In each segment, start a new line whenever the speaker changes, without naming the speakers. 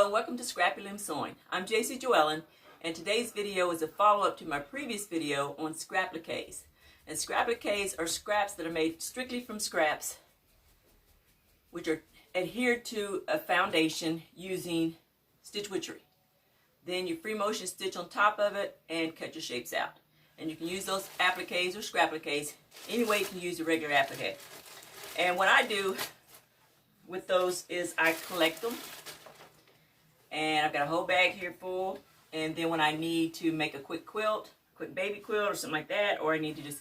Hello, welcome to Scrappy Limb Sewing. I'm JC Joellen, and today's video is a follow-up to my previous video on scrappliques. And scrappliques are scraps that are made strictly from scraps, which are adhered to a foundation using stitch witchery. Then you free motion stitch on top of it and cut your shapes out. And you can use those appliques or scrappliques any way you can use a regular applique. And what I do with those is I collect them. And I've got a whole bag here full, and then when I need to make a quick quilt, quick baby quilt or something like that, or I need to just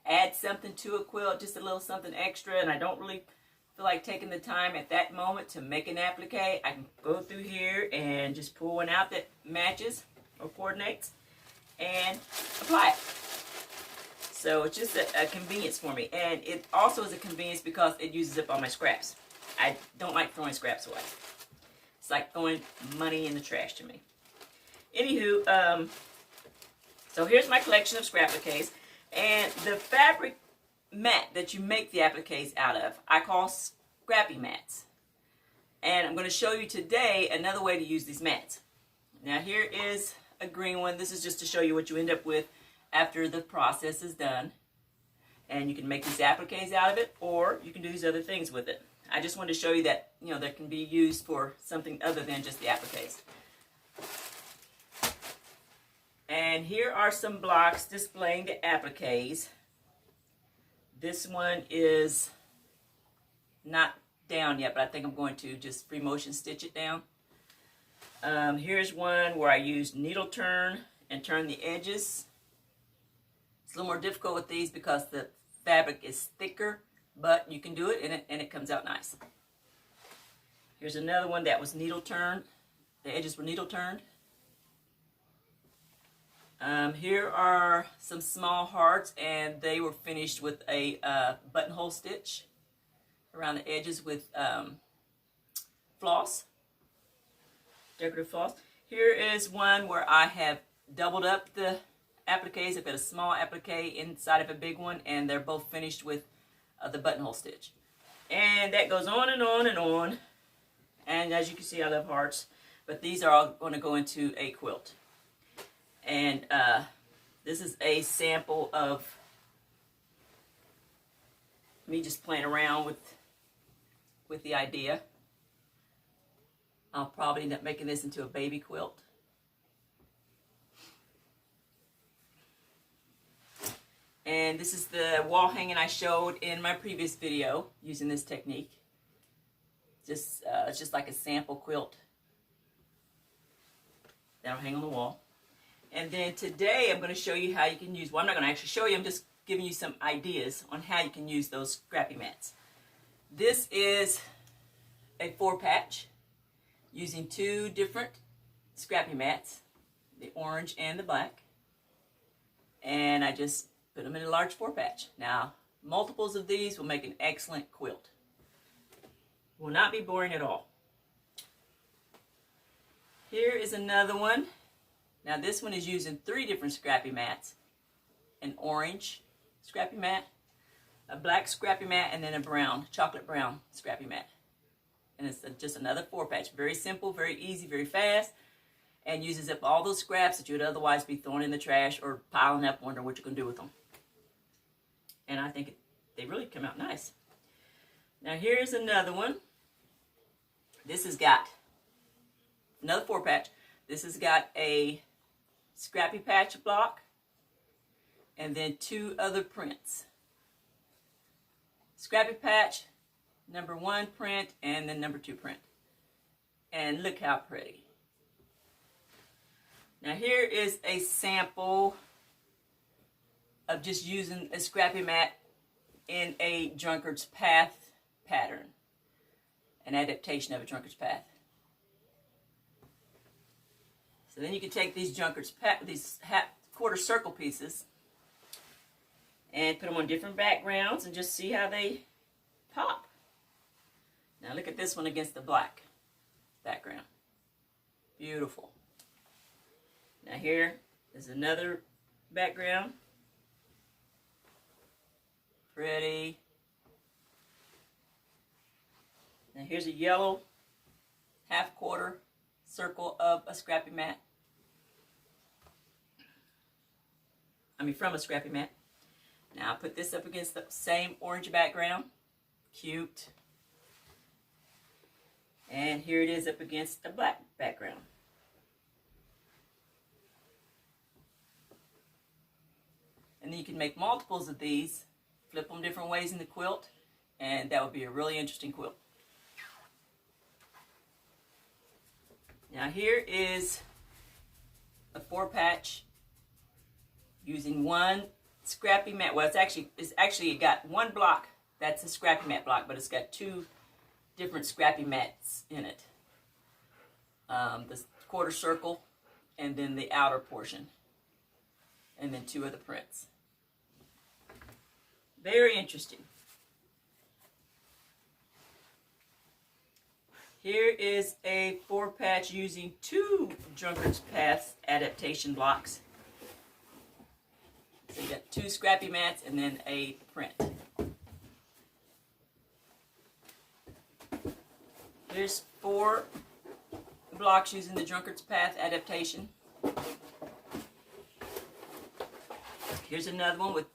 add something to a quilt, just a little something extra, and I don't really feel like taking the time at that moment to make an applique, I can go through here and just pull one out that matches or coordinates and apply it. So it's just a convenience for me, and it also is a convenience because it uses up all my scraps. I don't like throwing scraps away. It's like throwing money in the trash to me. Anywho, so here's my collection of scrappliques. And the fabric mat that you make the appliques out of, I call scrappy mats. And I'm going to show you today another way to use these mats. Now here is a green one. This is just to show you what you end up with after the process is done. And you can make these appliques out of it, or you can do these other things with it. I just wanted to show you that, that can be used for something other than just the appliques. And here are some blocks displaying the appliques. This one is not down yet, but I think I'm going to just free motion stitch it down. Here's one where I use needle turn and turn the edges. It's a little more difficult with these because the fabric is thicker, but you can do it and it comes out nice. Here's another one that was needle turned. The edges were needle turned. Here are some small hearts, and they were finished with a buttonhole stitch around the edges with floss, decorative floss. Here is one where I have doubled up the appliques. I've got a small applique inside of a big one, and they're both finished with the buttonhole stitch. And that goes on and on and on. And as you can see, I love hearts, but these are all going to go into a quilt. And this is a sample of me just playing around with the idea. I'll probably end up making this into a baby quilt. And this is the wall hanging I showed in my previous video using this technique. It's just like a sample quilt that'll hang on the wall. And then today I'm going to show you how you can use, well, I'm not going to actually show you, I'm just giving you some ideas on how you can use those scrappy mats. This is a 4-patch using 2 different scrappy mats, the orange and the black. And I just put them in a large 4-patch. Now, multiples of these will make an excellent quilt. Will not be boring at all. Here is another one. Now this one is using 3 different scrappy mats. An orange scrappy mat, a black scrappy mat, and then a brown, chocolate brown scrappy mat. And it's just another 4-patch. Very simple, very easy, very fast, and uses up all those scraps that you would otherwise be throwing in the trash or piling up wondering what you're going to do with them. And I think they really come out nice. Now here's another one. This has got another 4-patch. This has got a scrappy patch block and then 2 other prints. Scrappy patch, number 1 print, and then number 2 print. And look how pretty. Now here is a sample of just using a scrappy mat in a drunkard's path pattern, an adaptation of a drunkard's path. So then you can take these these quarter circle pieces and put them on different backgrounds and just see how they pop. Now look at this one against the black background. Beautiful. Now here is another background. Pretty. Now here's a yellow half quarter circle of a scrappy mat. From a scrappy mat. Now I put this up against the same orange background. Cute. And here it is up against a black background. And then you can make multiples of these, flip them different ways in the quilt, and that would be a really interesting quilt. Now here is a 4-patch using one scrappy mat. Well, it's actually got one block that's a scrappy mat block, but it's got 2 different scrappy mats in it. The quarter circle and then the outer portion, and then 2 other prints. Very interesting. Here is a 4-patch using 2 Drunkard's Path adaptation blocks. So you got 2 scrappy mats and then a print. Here's 4 blocks using the Drunkard's Path adaptation. Here's another one with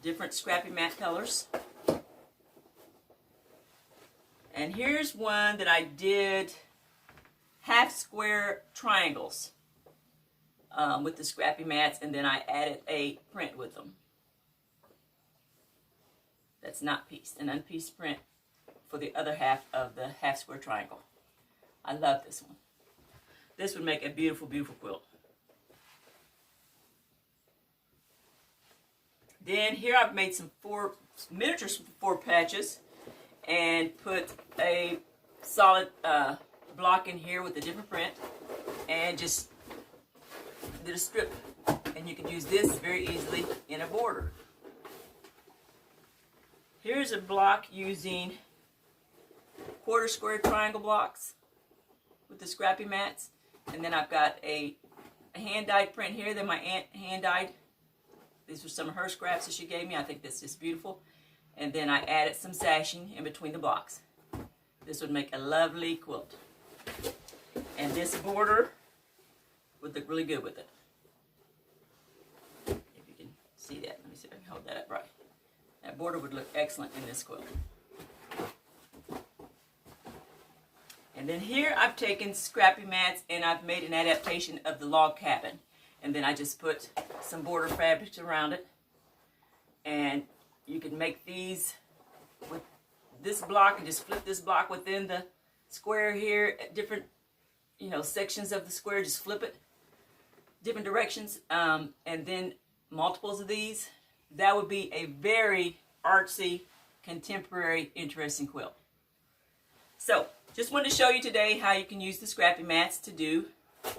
different scrappy mat colors. And here's one that I did half square triangles with the scrappy mats, and then I added a print with them. That's not pieced, an unpieced print for the other half of the half square triangle. I love this one. This would make a beautiful, beautiful quilt. Then here I've made some miniatures 4 patches and put a solid block in here with a different print and just did a strip. And you can use this very easily in a border. Here's a block using quarter square triangle blocks with the scrappy mats. And then I've got a hand-dyed print here that my aunt hand-dyed. These were some of her scraps that she gave me. I think this is beautiful. And then I added some sashing in between the blocks. This would make a lovely quilt. And this border would look really good with it. If you can see that. Let me see if I can hold that up right. That border would look excellent in this quilt. And then here I've taken scrappy mats and I've made an adaptation of the log cabin. And then I just put some border fabric around it. And you can make these with this block and just flip this block within the square here at different, sections of the square. Just flip it different directions, and then multiples of these. That would be a very artsy, contemporary, interesting quilt. So, just wanted to show you today how you can use the scrappy mats to do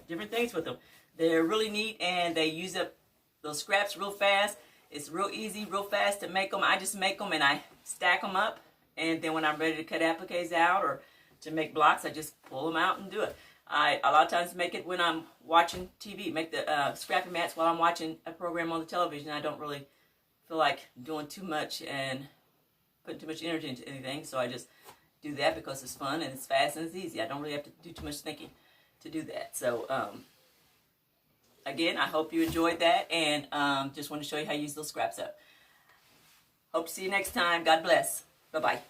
different things with them. They're really neat and they use up those scraps real fast. It's real easy, real fast to make them. I just make them and I stack them up. And then when I'm ready to cut appliques out or to make blocks, I just pull them out and do it. I a lot of times make it when I'm watching TV, make the scrappy mats while I'm watching a program on the television. I don't really feel like doing too much and putting too much energy into anything. So I just do that because it's fun and it's fast and it's easy. I don't really have to do too much thinking to do that. So, again, I hope you enjoyed that, and just want to show you how to use those scraps up. Hope to see you next time. God bless. Bye-bye.